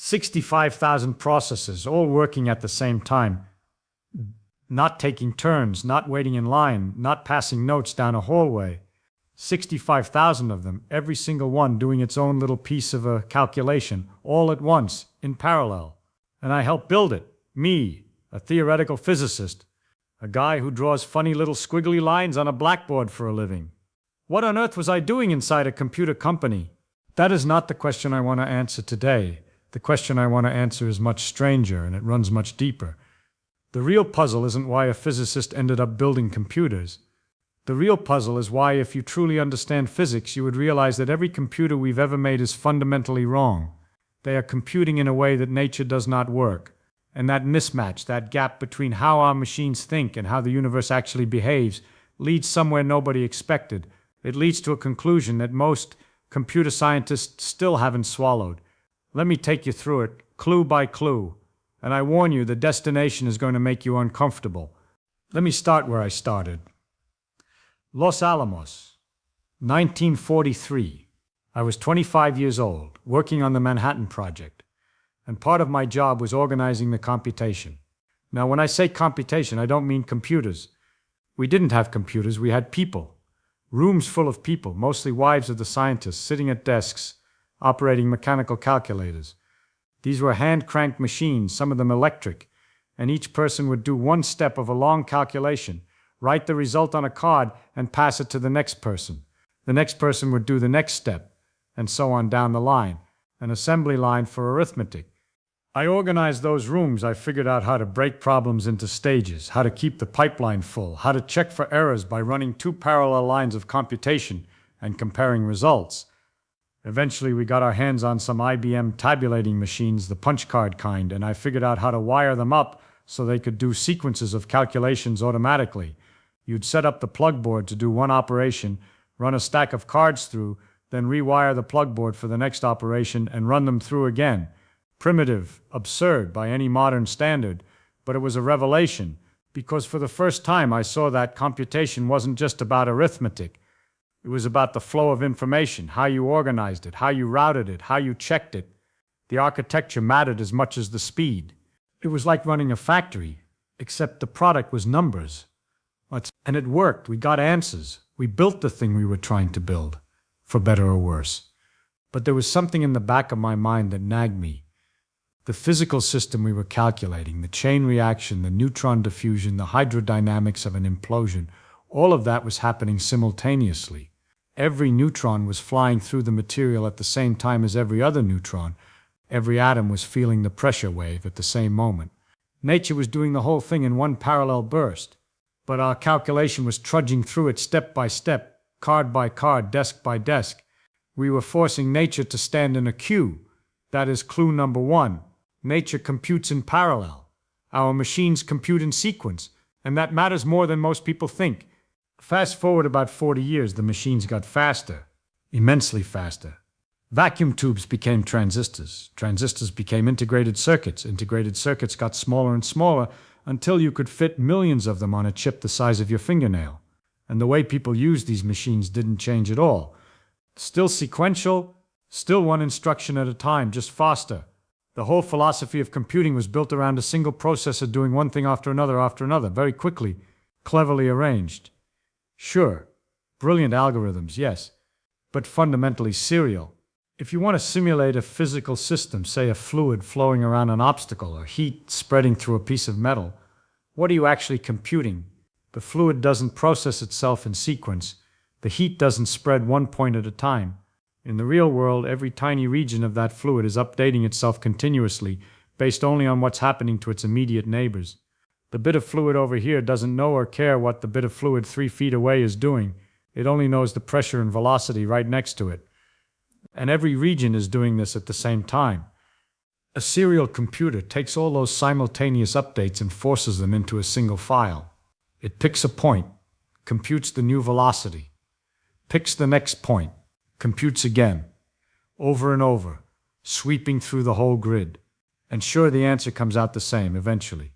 65,000 processes, all working at the same time. Not taking turns, not waiting in line, not passing notes down a hallway. 65,000 of them, every single one doing its own little piece of a calculation, all at once, in parallel. And I helped build it. Me, a theoretical physicist. A guy who draws funny little squiggly lines on a blackboard for a living. What on earth was I doing inside a computer company? That is not the question I want to answer today. The question I want to answer is much stranger, and it runs much deeper. The real puzzle isn't why a physicist ended up building computers. The real puzzle is why, if you truly understand physics, you would realize that every computer we've ever made is fundamentally wrong. They are computing in a way that nature does not work. And that mismatch, that gap between how our machines think and how the universe actually behaves, leads somewhere nobody expected. It leads to a conclusion that most computer scientists still haven't swallowed. Let me take you through it, clue by clue. And I warn you, the destination is going to make you uncomfortable. Let me start where I started. Los Alamos, 1943. I was 25 years old, working on the Manhattan Project, and part of my job was organizing the computation. Now, when I say computation, I don't mean computers. We didn't have computers, we had people. Rooms full of people, mostly wives of the scientists, sitting at desks, operating mechanical calculators. These were hand-cranked machines, some of them electric, and each person would do one step of a long calculation, write the result on a card, and pass it to the next person. The next person would do the next step, and so on down the line, an assembly line for arithmetic. I organized those rooms. I figured out how to break problems into stages, how to keep the pipeline full, how to check for errors by running two parallel lines of computation and comparing results. Eventually, we got our hands on some IBM tabulating machines, the punch card kind, and I figured out how to wire them up so they could do sequences of calculations automatically. You'd set up the plug board to do one operation, run a stack of cards through, then rewire the plug board for the next operation and run them through again. Primitive, absurd by any modern standard, but it was a revelation, because for the first time I saw that computation wasn't just about arithmetic. It was about the flow of information, how you organized it, how you routed it, how you checked it. The architecture mattered as much as the speed. It was like running a factory, except the product was numbers. And it worked. We got answers. We built the thing we were trying to build, for better or worse. But there was something in the back of my mind that nagged me. The physical system we were calculating, the chain reaction, the neutron diffusion, the hydrodynamics of an implosion, all of that was happening simultaneously. Every neutron was flying through the material at the same time as every other neutron. Every atom was feeling the pressure wave at the same moment. Nature was doing the whole thing in one parallel burst. But our calculation was trudging through it step by step, card by card, desk by desk. We were forcing nature to stand in a queue. That is clue number one. Nature computes in parallel. Our machines compute in sequence, and that matters more than most people think. Fast forward about 40 years, the machines got faster, immensely faster. Vacuum tubes became transistors. Transistors became integrated circuits. Integrated circuits got smaller and smaller until you could fit millions of them on a chip the size of your fingernail. And the way people used these machines didn't change at all. Still sequential, still one instruction at a time, just faster. The whole philosophy of computing was built around a single processor doing one thing after another, very quickly, cleverly arranged. Sure, brilliant algorithms, yes, but fundamentally serial. If you want to simulate a physical system, say a fluid flowing around an obstacle or heat spreading through a piece of metal, what are you actually computing? The fluid doesn't process itself in sequence. The heat doesn't spread one point at a time. In the real world, every tiny region of that fluid is updating itself continuously, based only on what's happening to its immediate neighbors. The bit of fluid over here doesn't know or care what the bit of fluid 3 feet away is doing. It only knows the pressure and velocity right next to it. And every region is doing this at the same time. A serial computer takes all those simultaneous updates and forces them into a single file. It picks a point, computes the new velocity, picks the next point, computes again, over and over, sweeping through the whole grid. And sure, the answer comes out the same eventually.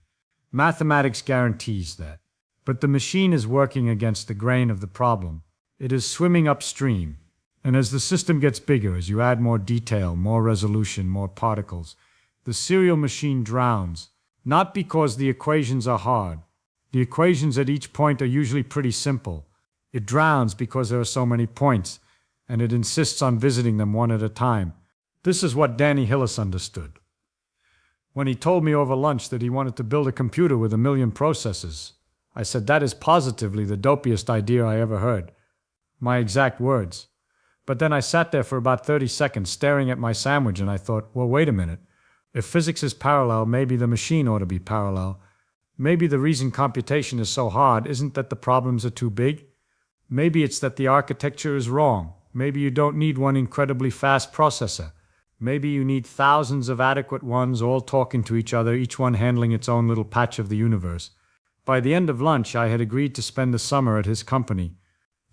Mathematics guarantees that. But the machine is working against the grain of the problem. It is swimming upstream. And as the system gets bigger, as you add more detail, more resolution, more particles, The serial machine drowns, not because the equations are hard. The equations at each point are usually pretty simple. It drowns because there are so many points, and it insists on visiting them one at a time. This is what Danny Hillis understood. When he told me over lunch that he wanted to build a computer with 1 million processors, I said, that is positively the dopiest idea I ever heard. My exact words. But then I sat there for about 30 seconds staring at my sandwich and I thought, well, wait a minute. If physics is parallel, maybe the machine ought to be parallel. Maybe the reason computation is so hard isn't that the problems are too big. Maybe it's that the architecture is wrong. Maybe you don't need one incredibly fast processor. Maybe you need thousands of adequate ones all talking to each other, each one handling its own little patch of the universe. By the end of lunch, I had agreed to spend the summer at his company,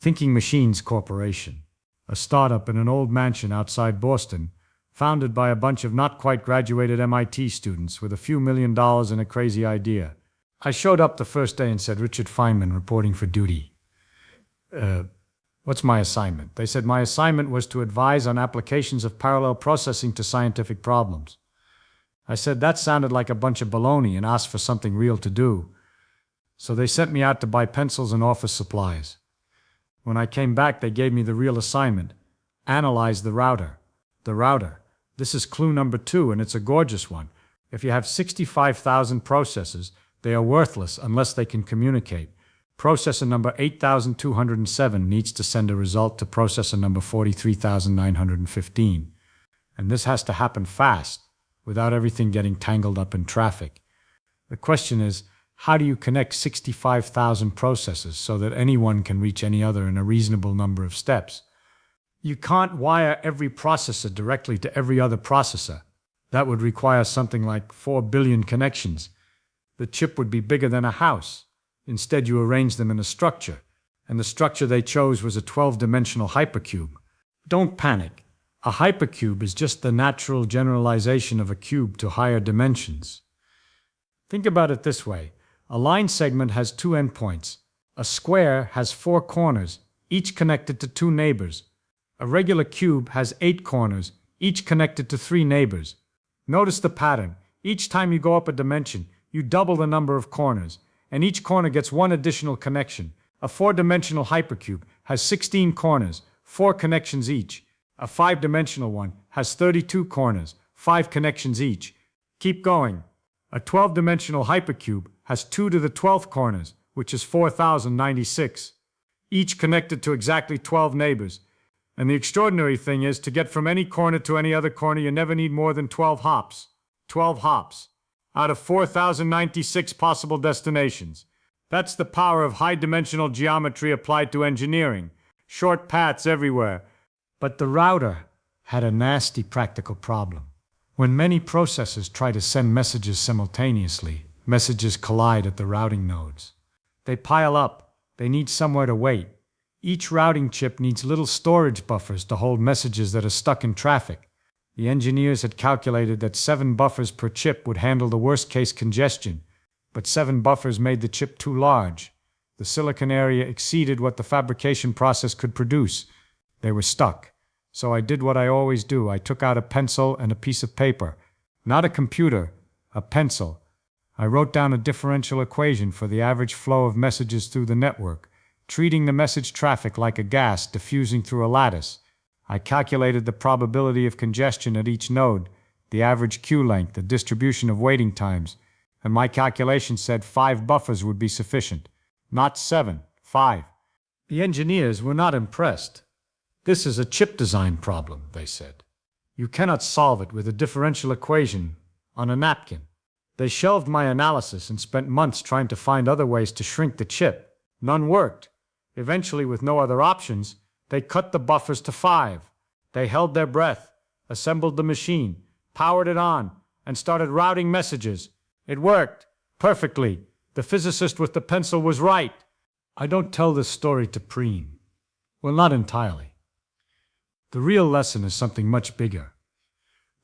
Thinking Machines Corporation, a startup in an old mansion outside Boston, founded by a bunch of not quite graduated MIT students with a few $1 million and a crazy idea. I showed up the first day and said, Richard Feynman, reporting for duty. What's my assignment? They said my assignment was to advise on applications of parallel processing to scientific problems. I said that sounded like a bunch of baloney and asked for something real to do. So they sent me out to buy pencils and office supplies. When I came back, they gave me the real assignment. Analyze the router. The router. This is clue number 2, and it's a gorgeous one. If you have 65,000 processors, they are worthless unless they can communicate. Processor number 8207 needs to send a result to processor number 43915. And this has to happen fast, without everything getting tangled up in traffic. The question is, how do you connect 65,000 processors so that anyone can reach any other in a reasonable number of steps? You can't wire every processor directly to every other processor. That would require something like 4 billion connections. The chip would be bigger than a house. Instead, you arrange them in a structure, and the structure they chose was a 12-dimensional hypercube. Don't panic. A hypercube is just the natural generalization of a cube to higher dimensions. Think about it this way. A line segment has 2 endpoints. A square has 4 corners, each connected to 2 neighbors. A regular cube has 8 corners, each connected to 3 neighbors. Notice the pattern. Each time you go up a dimension, you double the number of corners, and each corner gets 1 additional connection. A 4-dimensional hypercube has 16 corners, 4 connections each. A 5-dimensional one has 32 corners, 5 connections each. Keep going. A 12-dimensional hypercube has 2 to the 12th corners, which is 4,096, each connected to exactly 12 neighbors. And the extraordinary thing is, to get from any corner to any other corner, you never need more than 12 hops. 12 hops. Out of 4,096 possible destinations. That's the power of high-dimensional geometry applied to engineering. Short paths everywhere. But the router had a nasty practical problem. When many processors try to send messages simultaneously, messages collide at the routing nodes. They pile up. They need somewhere to wait. Each routing chip needs little storage buffers to hold messages that are stuck in traffic. The engineers had calculated that 7 buffers per chip would handle the worst-case congestion, but 7 buffers made the chip too large. The silicon area exceeded what the fabrication process could produce. They were stuck. So I did what I always do. I took out a pencil and a piece of paper. Not a computer, a pencil. I wrote down a differential equation for the average flow of messages through the network, treating the message traffic like a gas diffusing through a lattice. I calculated the probability of congestion at each node, the average queue length, the distribution of waiting times, and my calculation said 5 buffers would be sufficient. Not 7, 5. The engineers were not impressed. This is a chip design problem, they said. You cannot solve it with a differential equation on a napkin. They shelved my analysis and spent months trying to find other ways to shrink the chip. None worked. Eventually, with no other options, they cut the buffers to 5. They held their breath, assembled the machine, powered it on, and started routing messages. It worked perfectly. The physicist with the pencil was right. I don't tell this story to preen. Well, not entirely. The real lesson is something much bigger.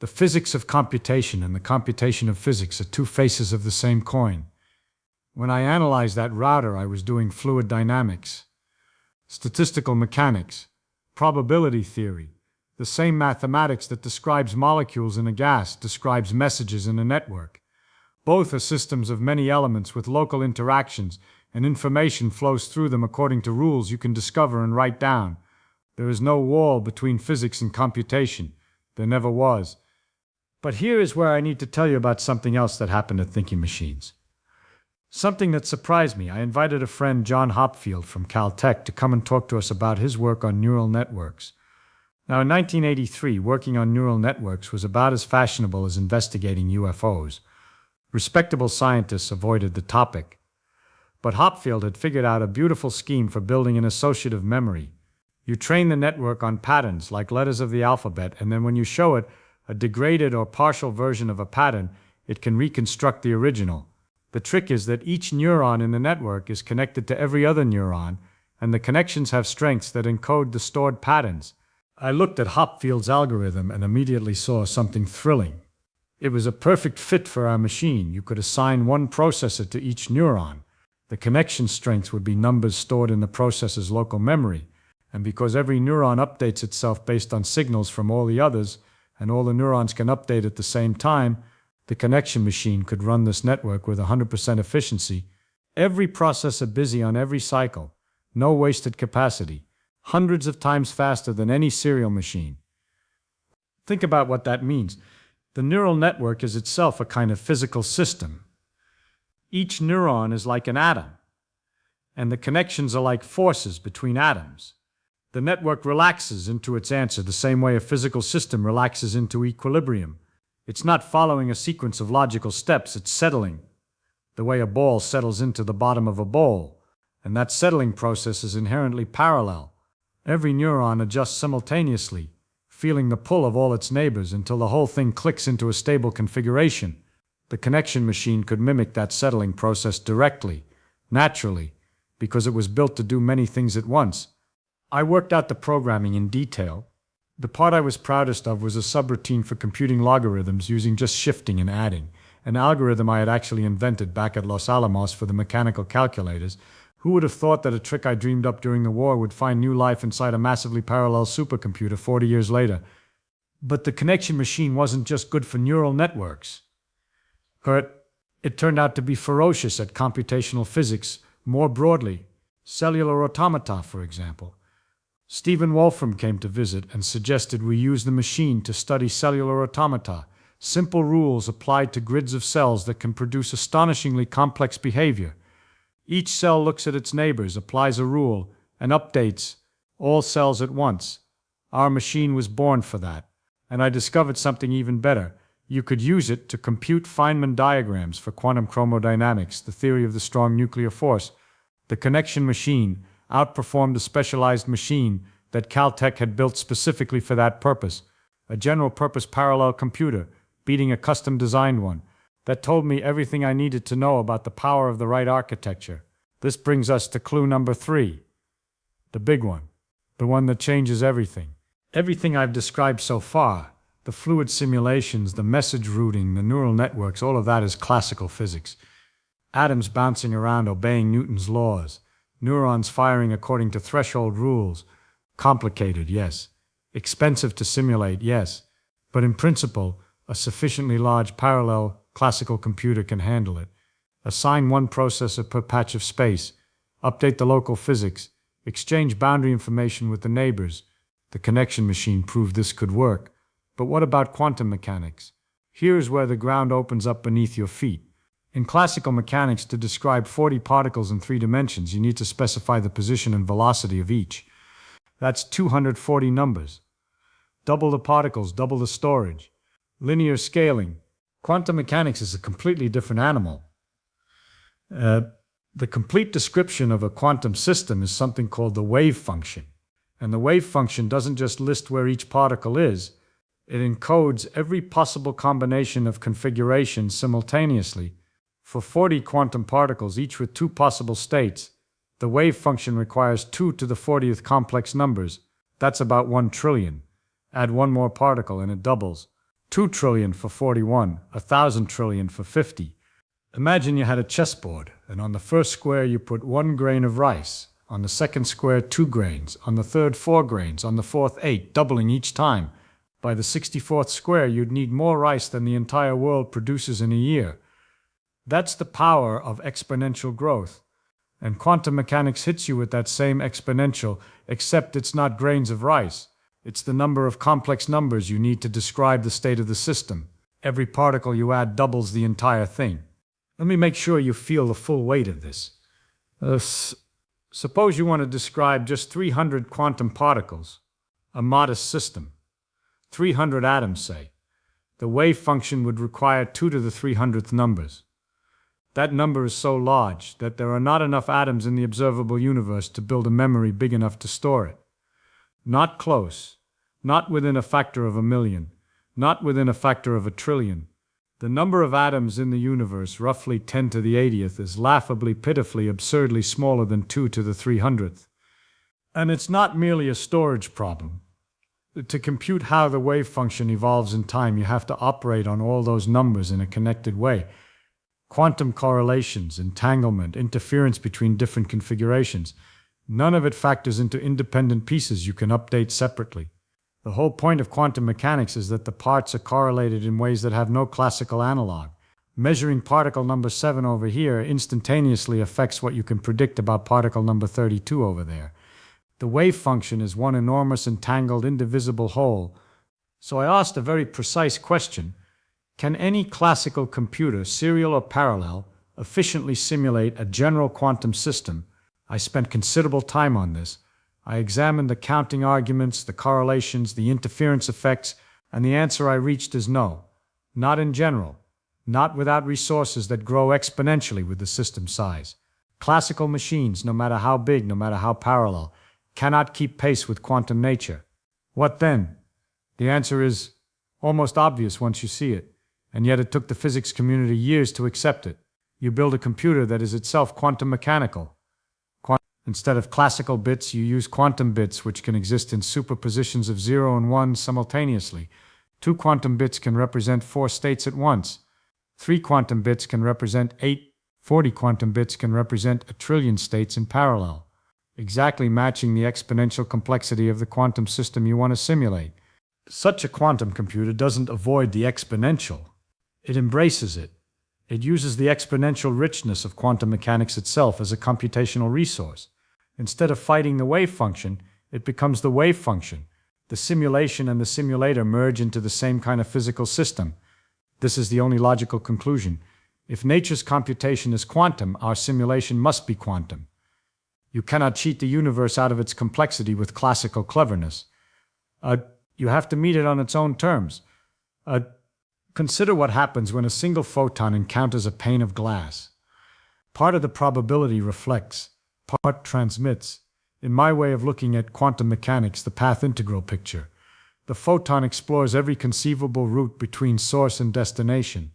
The physics of computation and the computation of physics are 2 faces of the same coin. When I analyzed that router, I was doing fluid dynamics, statistical mechanics, probability theory, The same mathematics that describes molecules in a gas describes messages in a network. Both are systems of many elements with local interactions, and information flows through them according to rules you can discover and write down. There is no wall between physics and computation. There never was. But here is where I need to tell you about something else that happened at Thinking Machines. Something that surprised me. I invited a friend, John Hopfield from Caltech, to come and talk to us about his work on neural networks. Now, in 1983, working on neural networks was about as fashionable as investigating UFOs. Respectable scientists avoided the topic. But Hopfield had figured out a beautiful scheme for building an associative memory. You train the network on patterns like letters of the alphabet, and then when you show it a degraded or partial version of a pattern, it can reconstruct the original. The trick is that each neuron in the network is connected to every other neuron, and the connections have strengths that encode the stored patterns. I looked at Hopfield's algorithm and immediately saw something thrilling. It was a perfect fit for our machine. You could assign one processor to each neuron. The connection strengths would be numbers stored in the processor's local memory, and because every neuron updates itself based on signals from all the others, and all the neurons can update at the same time, the connection machine could run this network with 100% efficiency. Every processor busy on every cycle. No wasted capacity. Hundreds of times faster than any serial machine. Think about what that means. The neural network is itself a kind of physical system. Each neuron is like an atom, and the connections are like forces between atoms. The network relaxes into its answer the same way a physical system relaxes into equilibrium. It's not following a sequence of logical steps, it's settling, the way a ball settles into the bottom of a bowl, and that settling process is inherently parallel. Every neuron adjusts simultaneously, feeling the pull of all its neighbors until the whole thing clicks into a stable configuration. The connection machine could mimic that settling process directly, naturally, because it was built to do many things at once. I worked out the programming in detail. The part I was proudest of was a subroutine for computing logarithms using just shifting and adding, an algorithm I had actually invented back at Los Alamos for the mechanical calculators. Who would have thought that a trick I dreamed up during the war would find new life inside a massively parallel supercomputer 40 years later? But the connection machine wasn't just good for neural networks. It turned out to be ferocious at computational physics more broadly. Cellular automata, for example. Stephen Wolfram came to visit and suggested we use the machine to study cellular automata, simple rules applied to grids of cells that can produce astonishingly complex behavior. Each cell looks at its neighbors, applies a rule, and updates all cells at once. Our machine was born for that. And I discovered something even better. You could use it to compute Feynman diagrams for quantum chromodynamics, the theory of the strong nuclear force. The connection machine outperformed a specialized machine that Caltech had built specifically for that purpose, a general-purpose parallel computer, beating a custom-designed one. That told me everything I needed to know about the power of the right architecture. This brings us to clue number 3. The big one. The one that changes everything. Everything I've described so far, the fluid simulations, the message routing, the neural networks, all of that is classical physics. Atoms bouncing around obeying Newton's laws. Neurons firing according to threshold rules. Complicated, yes. Expensive to simulate, yes. But in principle, a sufficiently large parallel classical computer can handle it. Assign one processor per patch of space. Update the local physics. Exchange boundary information with the neighbors. The connection machine proved this could work. But what about quantum mechanics? Here is where the ground opens up beneath your feet. In classical mechanics, to describe 40 particles in 3 dimensions, you need to specify the position and velocity of each. That's 240 numbers. Double the particles, double the storage. Linear scaling. Quantum mechanics is a completely different animal. The complete description of a quantum system is something called the wave function. And the wave function doesn't just list where each particle is, it encodes every possible combination of configurations simultaneously. For 40 quantum particles, each with 2 possible states, the wave function requires 2 to the 40th complex numbers. That's about 1 trillion. Add one more particle and it doubles. 2 trillion for 41, 1,000 trillion for 50. Imagine you had a chessboard, and on the first square you put 1 grain of rice, On the second square, 2 grains. On the third, 4 grains. On the fourth, 8, doubling each time. By the 64th square, you'd need more rice than the entire world produces in a year. That's the power of exponential growth. And quantum mechanics hits you with that same exponential, except it's not grains of rice. It's the number of complex numbers you need to describe the state of the system. Every particle you add doubles the entire thing. Let me make sure you feel the full weight of this. Suppose you want to describe just 300 quantum particles, a modest system. 300 atoms, say. The wave function would require 2 to the 300th numbers. That number is so large that there are not enough atoms in the observable universe to build a memory big enough to store it. Not close, not within a factor of 1,000,000, not within a factor of 1,000,000,000,000. The number of atoms in the universe, roughly 10 to the 80th, is laughably, pitifully, absurdly smaller than 2 to the 300th. And it's not merely a storage problem. To compute how the wave function evolves in time, you have to operate on all those numbers in a connected way. Quantum correlations, entanglement, interference between different configurations. None of it factors into independent pieces you can update separately. The whole point of quantum mechanics is that the parts are correlated in ways that have no classical analog. Measuring particle number 7 over here instantaneously affects what you can predict about particle number 32 over there. The wave function is one enormous, entangled, indivisible whole. So I asked a very precise question. Can any classical computer, serial or parallel, efficiently simulate a general quantum system? I spent considerable time on this. I examined the counting arguments, the correlations, the interference effects, and the answer I reached is no. Not in general. Not without resources that grow exponentially with the system size. Classical machines, no matter how big, no matter how parallel, cannot keep pace with quantum nature. What then? The answer is almost obvious once you see it. And yet it took the physics community years to accept it. You build a computer that is itself quantum mechanical. Instead of classical bits, you use quantum bits, which can exist in superpositions of 0 and 1 simultaneously. 2 quantum bits can represent 4 states at once. 3 quantum bits can represent 8. 40 quantum bits can represent 1,000,000,000,000 states in parallel, exactly matching the exponential complexity of the quantum system you want to simulate. Such a quantum computer doesn't avoid the exponential. It embraces it. It uses the exponential richness of quantum mechanics itself as a computational resource. Instead of fighting the wave function, it becomes the wave function. The simulation and the simulator merge into the same kind of physical system. This is the only logical conclusion. If nature's computation is quantum, our simulation must be quantum. You cannot cheat the universe out of its complexity with classical cleverness. You have to meet it on its own terms. Consider what happens when a single photon encounters a pane of glass. Part of the probability reflects, part transmits. In my way of looking at quantum mechanics, the path integral picture. The photon explores every conceivable route between source and destination.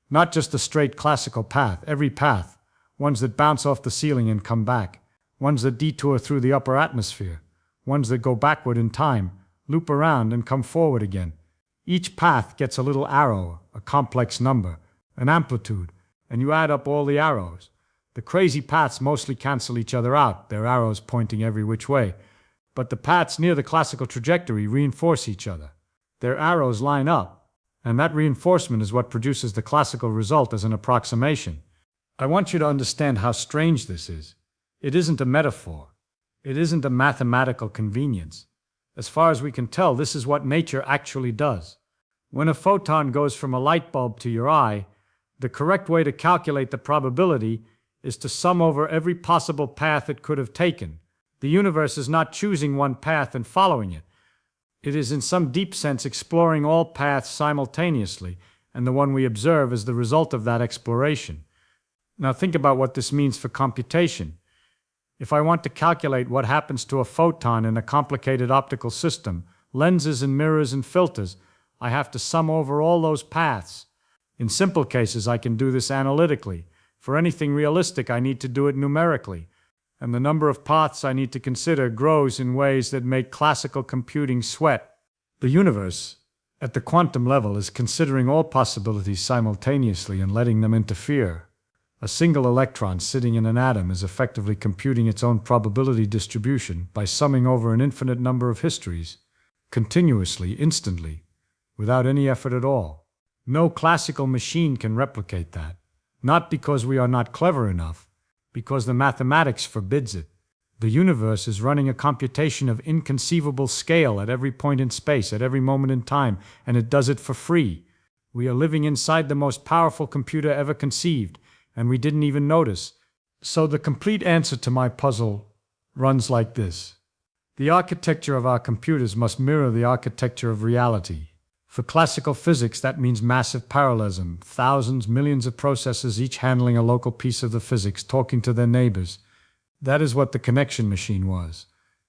Not just a straight classical path, every path. Ones that bounce off the ceiling and come back. Ones that detour through the upper atmosphere. Ones that go backward in time, loop around and come forward again. Each path gets a little arrow, a complex number, an amplitude, and you add up all the arrows. The crazy paths mostly cancel each other out, their arrows pointing every which way. But the paths near the classical trajectory reinforce each other. Their arrows line up, and that reinforcement is what produces the classical result as an approximation. I want you to understand how strange this is. It isn't a metaphor. It isn't a mathematical convenience. As far as we can tell, this is what nature actually does. When a photon goes from a light bulb to your eye, the correct way to calculate the probability is to sum over every possible path it could have taken. The universe is not choosing one path and following it. It is in some deep sense exploring all paths simultaneously, and the one we observe is the result of that exploration. Now think about what this means for computation. If I want to calculate what happens to a photon in a complicated optical system, lenses and mirrors and filters, I have to sum over all those paths. In simple cases, I can do this analytically. For anything realistic, I need to do it numerically. And the number of paths I need to consider grows in ways that make classical computing sweat. The universe, at the quantum level, is considering all possibilities simultaneously and letting them interfere. A single electron sitting in an atom is effectively computing its own probability distribution by summing over an infinite number of histories, continuously, instantly, without any effort at all. No classical machine can replicate that. Not because we are not clever enough, because the mathematics forbids it. The universe is running a computation of inconceivable scale at every point in space, at every moment in time, and it does it for free. We are living inside the most powerful computer ever conceived, and we didn't even notice. So the complete answer to my puzzle runs like this. The architecture of our computers must mirror the architecture of reality. For classical physics, that means massive parallelism, thousands, millions of processes, each handling a local piece of the physics, talking to their neighbors. That is what the connection machine was.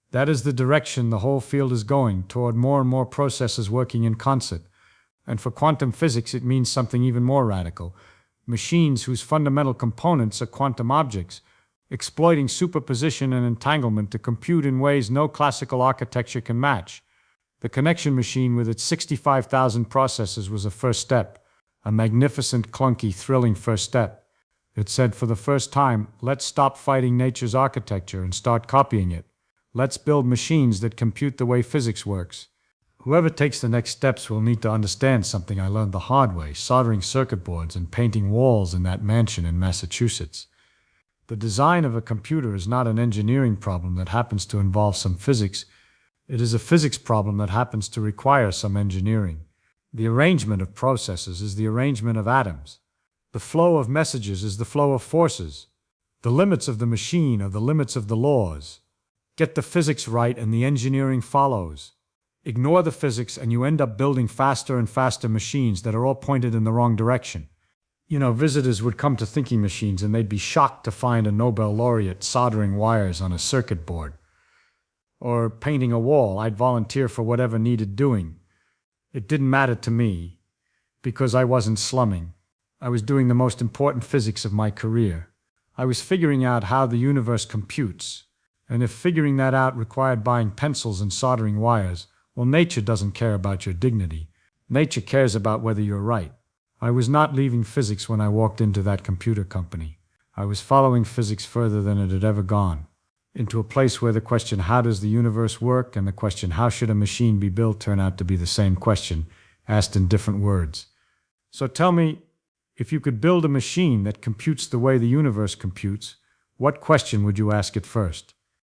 That is the direction the whole field is going, toward more and more processes working in concert. And for quantum physics, it means something even more radical. Machines whose fundamental components are quantum objects, exploiting superposition and entanglement to compute in ways no classical architecture can match. The connection machine with its 65,000 processes was a first step, a magnificent, clunky, thrilling first step. It said for the first time, let's stop fighting nature's architecture and start copying it. Let's build machines that compute the way physics works. Whoever takes the next steps will need to understand something I learned the hard way, soldering circuit boards and painting walls in that mansion in Massachusetts. The design of a computer is not an engineering problem that happens to involve some physics. It is a physics problem that happens to require some engineering. The arrangement of processes is the arrangement of atoms. The flow of messages is the flow of forces. The limits of the machine are the limits of the laws. Get the physics right and the engineering follows. Ignore the physics and you end up building faster and faster machines that are all pointed in the wrong direction. Visitors would come to thinking machines and they'd be shocked to find a Nobel laureate soldering wires on a circuit board. Or painting a wall. I'd volunteer for whatever needed doing. It didn't matter to me, because I wasn't slumming. I was doing the most important physics of my career. I was figuring out how the universe computes, and if figuring that out required buying pencils and soldering wires, well, nature doesn't care about your dignity. Nature cares about whether you're right. I was not leaving physics when I walked into that computer company. I was following physics further than it had ever gone, into a place where the question, how does the universe work, and the question, how should a machine be built, turn out to be the same question, asked in different words. So tell me, if you could build a machine that computes the way the universe computes, what question would you ask it first?